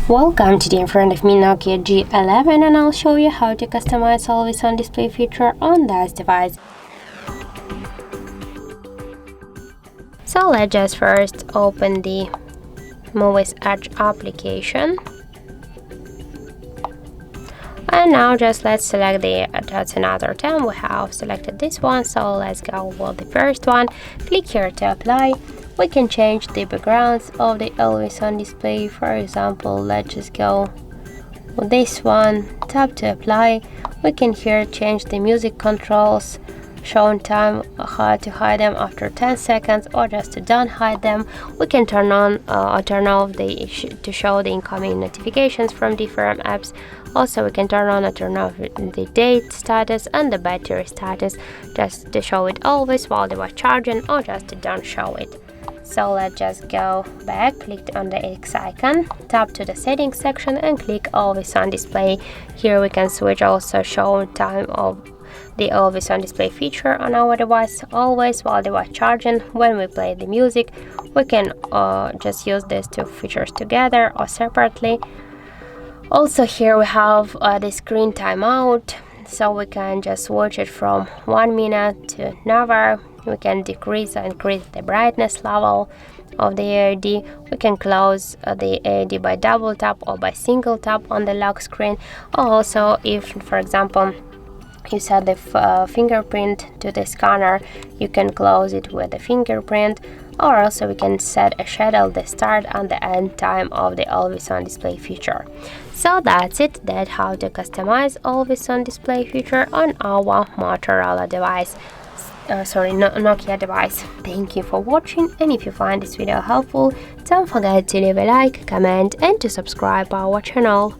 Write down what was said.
Welcome, today in front of me Nokia G11 and I'll show you how to customize always on display feature on this device. So let's just first open the Muviz Edge application. And now just let's select that's another tab. We have selected this one, so let's go with the first one. Click here to apply. We can change the backgrounds of the always on display. For example, let's just go with this one, tap to apply. We can here change the music controls, show time, how to hide them after 10 seconds or just to don't hide them. We can turn on or turn off to show the incoming notifications from different apps. Also, we can turn on or turn off the date status and the battery status, just to show it always while they were charging or just to don't show it. So let's just go back, click on the X icon, tap to the settings section and click always on display. Here we can switch also show time of the always on display feature on our device always while they were charging. When we play the music, we can just use these two features together or separately. Also here we have the screen timeout, so we can just watch it from 1 minute to another. We can decrease or increase the brightness level of the AID. We can close the AID by double tap or by single tap on the lock screen. Also, if for example you set the fingerprint to the scanner, you can close it with the fingerprint, or also we can set a schedule the start and the end time of the always on display feature. So that's it. That's how to customize always on display feature on our Motorola device. Nokia device. Thank you for watching, and if you find this video helpful, don't forget to leave a like, comment and to subscribe our channel.